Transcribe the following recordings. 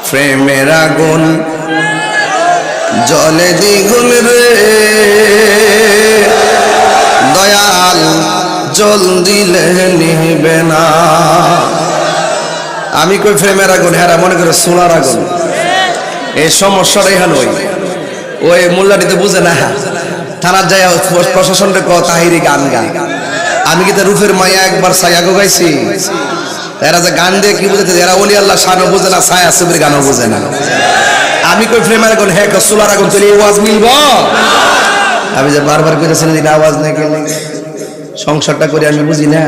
প্রেমের আগুন জলে দ্বিগুণ রে দয়াল জল দিলে নিবে না। আমি কই প্রেমের আগুন, হেরা মনে করে সোনার আগুন। এই সমস্যাটাই হলো ওই মোল্লাটিতে বুঝে না, থানার যায় প্রশাসনটা ক তাহিরি গান গায়। আমি কি রূপের মায়া একবার সায়াগো গাইছি? এরা যে গান দিয়ে কি বুঝেছে, এরা ওলি আল্লাহ শানও বুঝে না, ছায়া সুবির গানও বুঝে না। আমি কই প্রেমের আগুন, হ্যাঁ সোলার আগুন চলে আওয়াজ মিলব। আমি যে বারবার কইতেছেন যে আওয়াজ নাই গেলে সংসারটা করে আমি বুঝি না।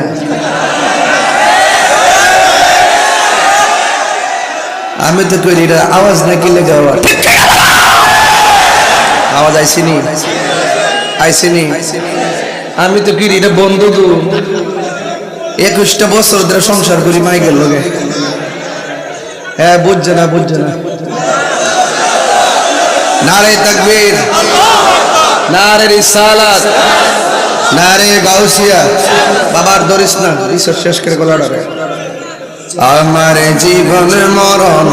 আমি তো কই এটা আওয়াজ না কিলে গাওয়া আওয়াজ আইসিনি আইসিনি। আমি তো কি এটা বন্ধ তো 21টা বছর ধরে সংসার করি মাইকের লগে। হ্যাঁ বুঝছে না, বুঝছে না। নারে তাকবীর, নারে রিসালাত, নারে গাউসিয়া। বাবার দরিস না, রিসার্চ শেষ করে গলাটা। আমার জীবন মরণ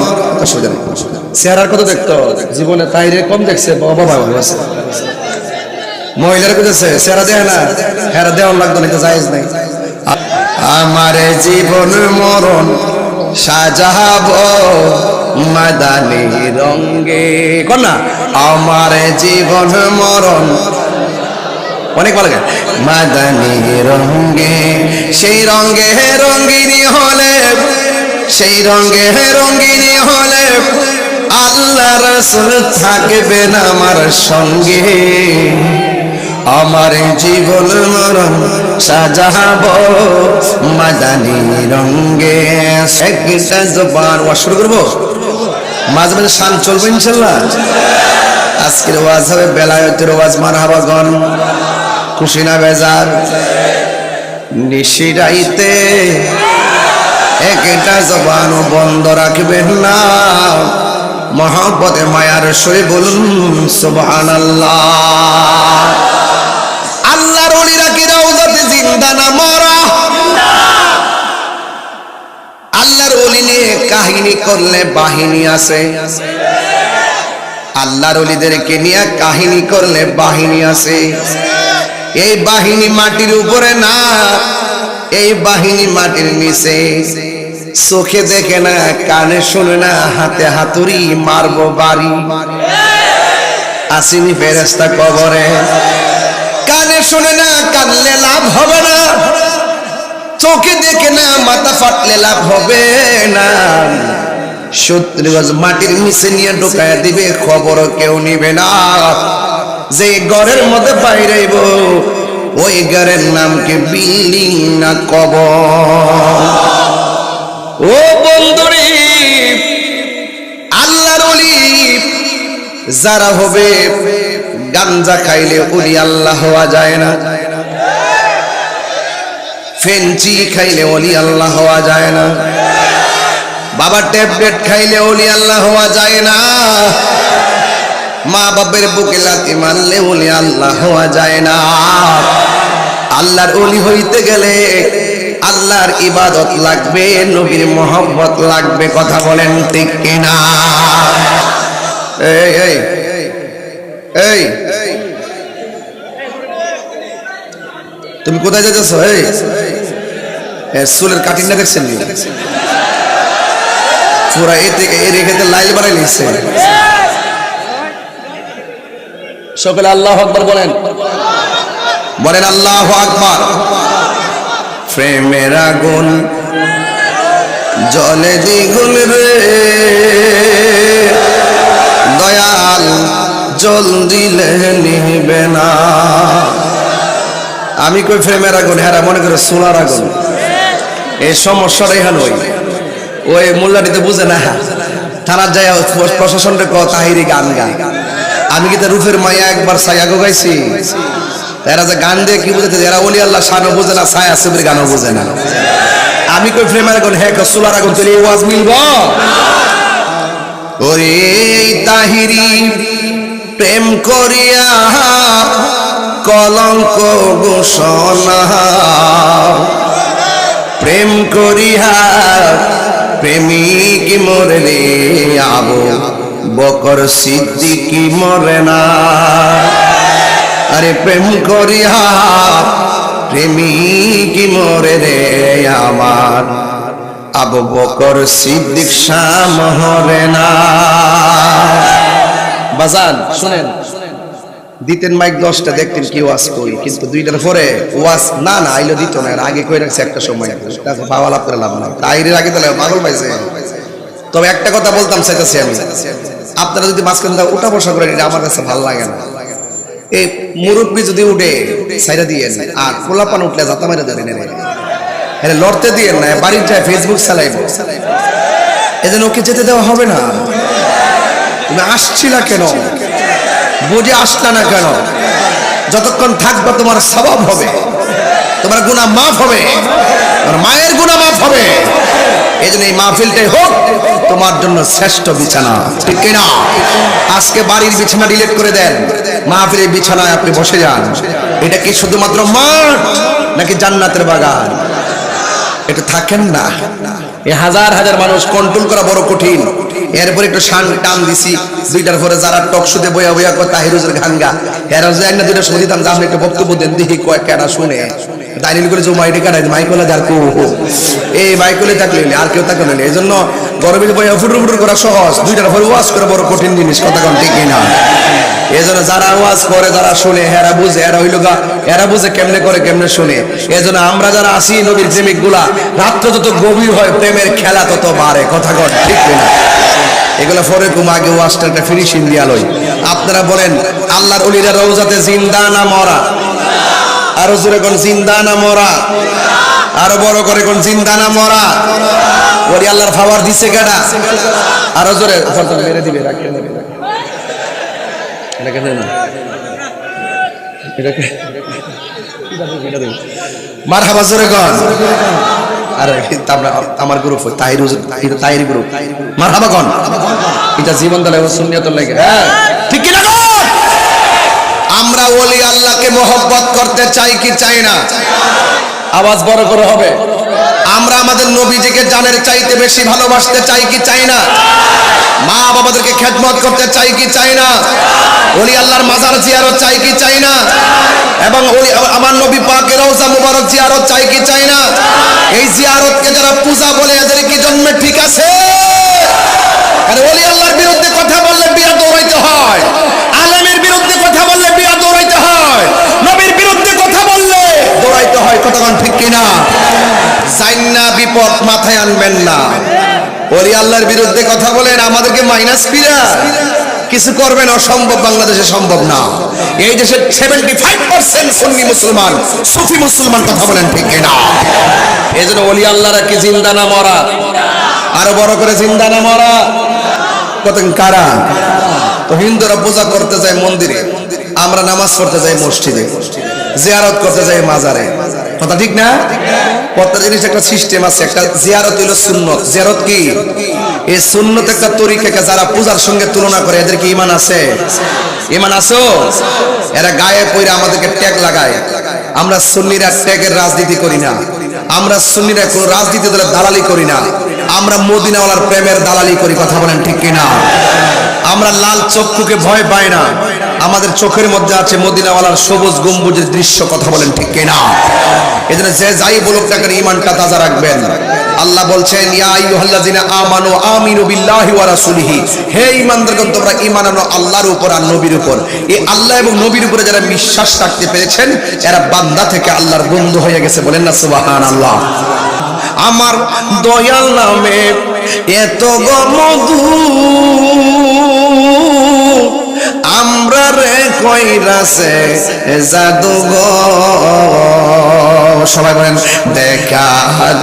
চেহারার কত দেখতো জীবনে, তাইরে কম দেখছে বাবা ভালো আছে। মহিলার কইতেছে চেহারা দেখে না, হেরা দেওয়ার লাগতো না, এটা জায়েজ নাই। আমার জীবন মরণ সাজাবো মাদানি রঙে, কন্যা আমার জীবন মরণ অনেক ভালো লাগে। মাদানি রঙে, সেই রঙে রঙ্গিনী হলে, সেই রঙে রঙ্গিনী হলে আল্লাহ রাসূল থাকবেন আমার সঙ্গে। আমার জীবন মরণ সাজাবো মাদানি রঙে। একটা জবান ওয়াজ শুরু করবো, মাঝে মাঝে শান চলবে ইনশাল্লাহ। আজকের ওয়াজ হবে বেলায়েতের ওয়াজ। মারহাবা গন, খুশি না বেজার? নিশিরাইতে একটা জবান বন্ধ রাখবেন না, মহব্বতে মায়ার সরে বলুন সুবহানাল্লাহ। আল্লাহর ওলিরা কি রওজাতে জিন্দা না মরা? আল্লাহর ওলি নিয়ে কাহিনী করলে বাহিনী আছে, আল্লাহর ওলিদেরকে নিয়ে কাহিনী করলে বাহিনী আছে। এই বাহিনী মাটির উপরে না, এই বাহিনী মাটির নিচে। চোখে দেখে না, কানে শুনে না, হাতে হাতুড়ি মারবো বাড়ি। আসিনি ফেরেশতা কবরে, কানে শুনে না, কানলে লাভ হবে না। চোখে দেখে না, মাথা ফাটলে লাভ হবে না। শত্রুগজ মাটির নিচে নিয়ে ঢুকায় দিবে, খবর কেউ নিবে না। যে ঘরের মধ্যে বাইরেইব, ওই ঘরের নাম কি বিল্ডিং না কবর? ও বন্ধুরে, আল্লাহর ওলি যারা হবে, গাঞ্জা খাইলে ওলি আল্লাহ হওয়া যায় না, ফেঞ্চি খাইলে ওলি আল্লাহ হওয়া যায় না, বাবা ট্যাবলেট খাইলে ওলি আল্লাহ হওয়া যায় না, মা বাপের বুকে লাথি মারলে ওলি আল্লাহ হওয়া যায় না। আল্লাহর ওলি হইতে গেলে আল্লাহর ইবাদত লাগবে, নবীর মহব্বত লাগবে। কথা বলেন ঠিক কিনা? এই এই এই তুমি কোথায় যাচ্ছো? এই চুলের কাটিংটা দেখছেন? পুরা এ থেকে এ রেখে লাইল বানাই নিচ্ছে। সকলে আল্লাহু আকবার বলেন, বলেন আল্লাহু আকবার। প্রেমের আগুন জলে দ্বিগুণ রে দয়াল জল দিলে নিবে না। আমি কই প্রেমের আগুন, হেরা মনে করে সোনার আগুন। এই সমস্যাটাই হলো ওই মোল্লাটিতে বুঝে না, থানার যায় প্রশাসনটা ক তাহিরি গান গায়। আমি কি রূপের মায়া একবার সায়াগো গাইছি? এরা যে গান দিয়ে কি বুঝেছে, এরা ওলি আল্লাহ শানও বুঝে না, ছায়া সুবির গানও বুঝে না। আমি কই প্রেমের আগুন, হ্যাঁ সোলার আগুন চলে আওয়াজ মিলব। ওরে তাহিরি প্রেম করিয়া কলঙ্ক ঘোষণা, প্রেম করিয়া প্রেমিক মরে রে, আবু বকর সিদ্দিক মরে না। আরে প্রেম করিয়া প্রেমিক মরে রে, আমার আবু বকর সিদ্দিক শাহ মরে না। বাজান শুনেন, দিতেন মাইক 10টা, দেখতেন কি ওয়াজ কই, কিন্তু 2টার পরে ওয়াজ না আইলো দিত না। আগে কই রাখছে একটা সময়, তারপর পাওয়া লাভ করে লাভ না, তাইরের আগে তাহলে পাগল পাইছে। তবে একটা কথা বলতাম চাইতেছি আমি, আপনারা যদি মাঝখানে উঠা বসা করেন, এটা আমার কাছে ভালো লাগে না। এই মুরব্বী যদি উঠে সাইরা দিয়েন, আর পোলাপান উঠলে যাতা মেরে ধরেন, এটা লড়তে দিয়েন না, বাড়ির যায় ফেসবুক চালাইব, এজন্য ওকে যেতে দেওয়া হবে না। তুমি আসছিলা কেন, বুঝে আসলা না কেন? যতক্ষণ থাকবা তোমার সওয়াব হবে, তোমার গুনাহ মাফ হবে, তোমার মায়ের গুনাহ মাফ হবে। এই জন্য এই মাহফিলটাই হোক তোমার জন্য শ্রেষ্ঠ বিছানা, ঠিক কিনা? আজকে বাড়ির বিছানা ডিলিট করে দেন, মাহফিলের বিছানায় আপনি বসে যান। এটা কি শুধুমাত্র মাঠ নাকি জান্নাতের বাগান? এটা থাকেন না। এই হাজার হাজার মানুষ কন্ট্রোল করা বড় কঠিন। এরপরে একটু শান টান দিছি, 2টার পরে যারা টক শুতে বইয়া বইয়া কয় তাহিরুজের গানগা, এরা যে একটা 2টা সময় দিতাম, আপনি একটু বক্তব্য দেন, দেখি কয়েকটা শুনে দাইনিল করে জমা এটি কাটাই মাইকলা যার কো এই মাইকলে থাকলে আর কেউ থাকলে না। এই জন্য গরমে বইয়া ফুটুর ফুটুর করা সহজ, 2টার পরে ওয়াজ করে বড় কঠিন জিনিস, কথা কোন ঠিক না? এই জন্য যারা ওয়াজ করে, যারা শুনে, এরা বুঝে, এরা হইল গা, এরা বুঝে কেমনে করে কেমনে শুনে। এই জন্য আমরা যারা আসি নবীর প্রেমিক গুলা, রাত্র যত গভীর হয় প্রেমের খেলা তত বাড়ে, কথা কন ঠিক না? এগুলো পরে কুম, আগে ওয়াজটা একটা ফিনিশিং দিয়া লই। আপনারা বলেন আল্লাহর ওলিরা রওজাতে জিন্দা না মরা? আরো জোরে কোন জিন্দা না মরা? আরো বড় করে কোন জিন্দা না মরা? ওলি আল্লাহর ফাওয়ার দিছে কেডা? আরো জোরে মেরে দিবে, রাখে না এটা কেন না, এটাকে মারহাবা জোরে কোন। আরে আমরা আমার গ্রুপ তাহিরুজ, এটা তাহিরি গ্রুপ, মারহাবা কোন। এটা জীবন দলে সুন্নিয়ত লাগে, হ্যাঁ ঠিক কি না? আমরা ওলি আল্লাহকে মহব্বত করতে চাই কি চাই না? আওয়াজ বড় করে হবে। আমরা আমাদের নবীজিকে জানের চাইতে বেশি ভালোবাসতে চাই কি চাই না? মা বাবাদেরকে খেদমত করতে চাই কি চাই না? ওলি আল্লাহর মাজার জিয়ারত চাই কি চাই না? এবং আমার নবী পাকের রওজা মুবারক জিয়ারত চাই কি চাই না? এই জিয়ারতকে যারা পূজা বলে, এদের কি জন্মে ঠিক আছে? আর ওলি আল্লাহর বিরুদ্ধে কথা বললে বিয়া দৌড়াইতে হয়, আলেমের বিরুদ্ধে কথা বললে বিয়া দৌড়াইতে হয়, নবীর বিরুদ্ধে কথা বললে দৌড়াইতে হয়, কথা কোন ঠিক কিনা? জান্না বিপদ মাথায় আনবেন না। ওলি আল্লাহর বিরুদ্ধে কথা বলেন, আমাদেরকে মাইনাস ফিরা কিছু করবেন, অসম্ভব, বাংলাদেশে সম্ভব না। এই দেশের 75% সুন্নি মুসলমান, সুফি মুসলমান, কথা বলেন ঠিক কিনা? এই জন্য ওলি আল্লাহরা কি জিন্দা না মরা? আরো বড় করে জিন্দা না মরা? কত কারা? তো হিন্দুরা পূজা করতে যায় মন্দিরে, আমরা নামাজ পড়তে যাই মসজিদে, জিয়ারত করতে যাই মাজারে, কথা ঠিক না? প্রত্যেক জিনিস একটা সিস্টেম আছে। একটা জিয়ারত হইল সুন্নত। জিয়ারত কি? এই সুন্নত একটা তরিকাকে যারা পূজার সঙ্গে তুলনা করে, এদের কি ঈমান আছে? ঈমান আছো? এরা গায়ে পয়রা আমাদেরকে ট্যাগ লাগায়। আমরা সুন্নিরা ট্যাগের রাজনীতি করি না, আমরা সুন্নিরা কোনো রাজনীতি দলের দালালি করি না, আমরা মদিনাওয়ালার প্রেমের দালালি করি, কথা বলেন ঠিক কিনা? আমরা লাল চক্ষুকে ভয় পাই না, আমাদের চোখের মধ্যে আছে মদিনাওয়ালার সবুজ গম্বুজের দৃশ্য, কথা বলেন ঠিক কিনা? এজন্য যে যাই বলুক না কেন ঈমানটা তাজা রাখবেন। আল্লাহ বলছেন ইয়া আইয়ুহাল্লাযিনা আমানু আমিনু বিল্লাহি ওয়া রাসূলিহি, হে ঈমানদারগণ তোমরা ঈমান আনো আল্লাহর উপর আর নবীর উপর। এই আল্লাহ এবং নবীর উপরে যারা বিশ্বাস রাখতে পেরেছেন, এরা বান্দা থেকে আল্লাহর বন্ধু হয়ে গেছে, বলেন না সুবহানাল্লাহ। আমার দয়াল নামে এত মধু, আমরা রে কইরাছে জাদু গো। সবাই বলেন দেখা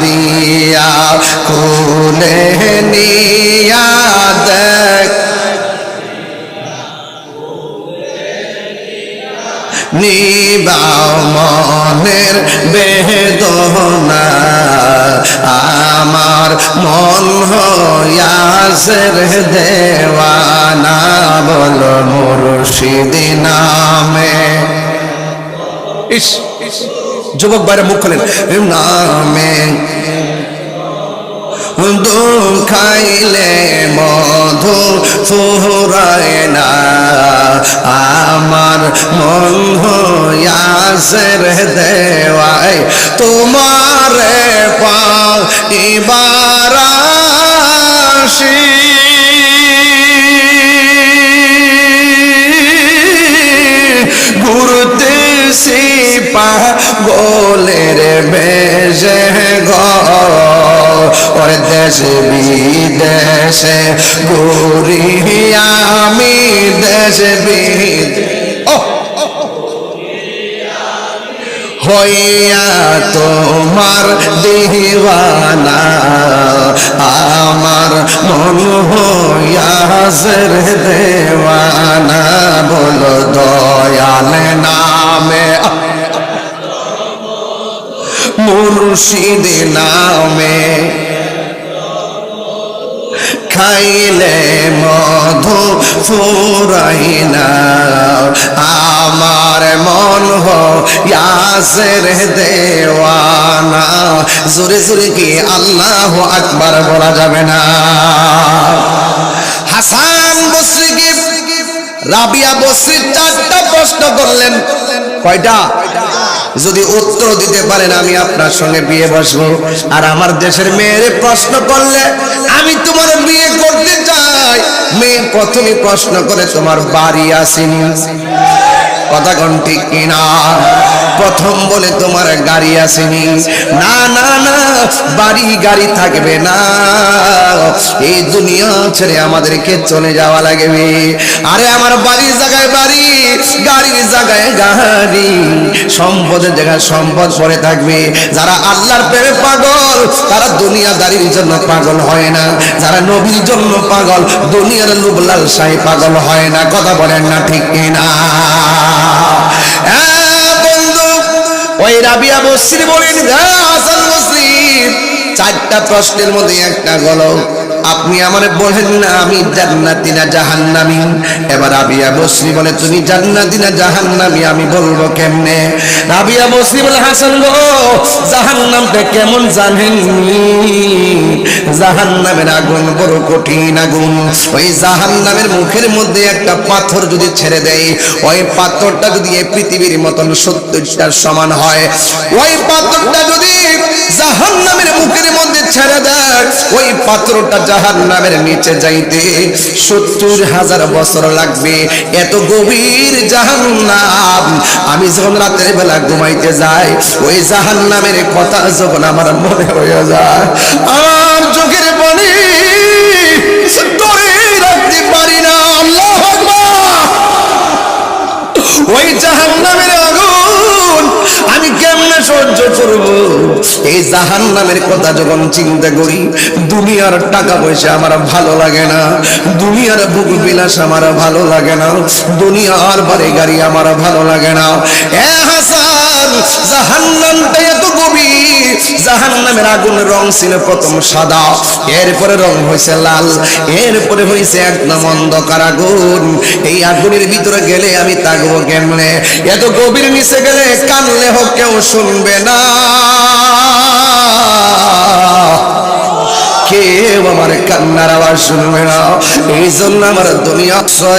দিয়া কোলে নিয়া দেখ, নিবাও মনের বেদনা, আমার মন হইয়াছে রে দেওয়ানা, বল মুর্শিদি নামে। ইস যুবক বাইরে মুখ খোলেন, নামে খাইলে মধু ফুরায় না আমার মন হইয়াছে রে দেওয়াই তোমার পাইবার আসি ঘুরতেছি পাগলের বেশে ঘর দেশে বিদেশে ঘুরি আমি দেশে বিদেশে হইয়া তোমার দিওয়ানা আমার মন হইয়াছে রে দেওয়ানা বলো দয়াল নামে মুর্শিদ নামে খাইলে মধু ফুরাই না আমার মন হইয়াছে রে দেওয়ানা জোরে জোরে কি আল্লাহু আকবার বলা যাবে না হাসান বসরি কি রাবিয়া বসরি চারটা প্রশ্ন করলেন কয়টা যদি উত্তর দিতে পারেন আমি আপনার সঙ্গে বিয়ে বসবো আর আমার দেশের মেয়েরে প্রশ্ন করলে আমি তোমার বিয়ে করতে চাই মেয়ে প্রথমে প্রশ্ন করে তোমার বাড়ি আসেনি কথা কোন ঠিক কিনা প্রথম বলে তোমার গাড়ি আসেনি না না না বাড়ি গাড়ি থাকবে না এই দুনিয়া ছেড়ে আমাদেরকে চলে যাওয়া লাগবে আরে আমার বাড়ির জায়গায় বাড়ি গাড়ির জায়গায় গাড়ি সম্পদের জায়গায় সম্পদ পড়ে থাকবে যারা আল্লাহর প্রেমে পাগল তারা দুনিয়াদারির জন্য পাগল হয় না যারা নবীর জন্য পাগল দুনিয়ার লোভ লালসায় পাগল হয় না কথা বলেন না ঠিক কিনা বন্ধু ওই রাবিয়া বসরি বলেন হাসান বসরি চারটা প্রশ্নের মধ্যে একটা গেল আপনি আমারে বলেন না আমি জান্নাতি না জাহান্নামী এবার রাবিয়া বসরি বলে তুমি জান্নাতি না জাহান্নামী আমি বলবো কেমনে রাবিয়া বসরি বলে হাসান গো জাহান্নামটা কেমন জানেন জাহান্নামের আগুন বড় কঠিন আগুন ওই জাহান্নামের মুখের মধ্যে একটা পাথর যদি ছেড়ে দেয় ওই পাথরটা যদি এই পৃথিবীর মতন 70টার সমান হয় ওই পাথরটা যদি জাহান্নামের মুখের মধ্যে ছেড়ে দেয় ওই পাথরটা জাহান্নামের নিচে যাইতে 70,000 বছর লাগবে এত গভীর জাহান্নাম আমি যখন রাতের বেলা ঘুমাইতে যাই ওই জাহান্নামের কথা যখন আমার মনে হয়ে যায় আমার চোখের পানি ধরে রাখতে পারি না আল্লাহু আকবার ওই জাহান্নামের আগুন আমি কেমনে সহ্য করব এই জাহান্নামের কথা যখন চিন্তা করি দুনিয়ার টাকা পয়সা আমার ভালো লাগে না দুনিয়ার ভোগ বিলাস আমার ভালো লাগে না দুনিয়ার বাড়ি গাড়ি আমার ভালো লাগে না এ হাসান জাহান্নামটা এত গভীর জাহান্নামের আগুনের রং ছিল প্রথম সাদা এরপরে রং হয়েছে লাল এরপরে হয়েছে একদম অন্ধকার আগুন এই আগুনের ভিতরে গেলে আমি থাকবো কেমনে এত গভীর নিচে গেলে কানলে হোক কেউ শুনবে না কেউ আমার কান্নার আওয়াজ শুনবে না এই জন্য আমার দুনিয়া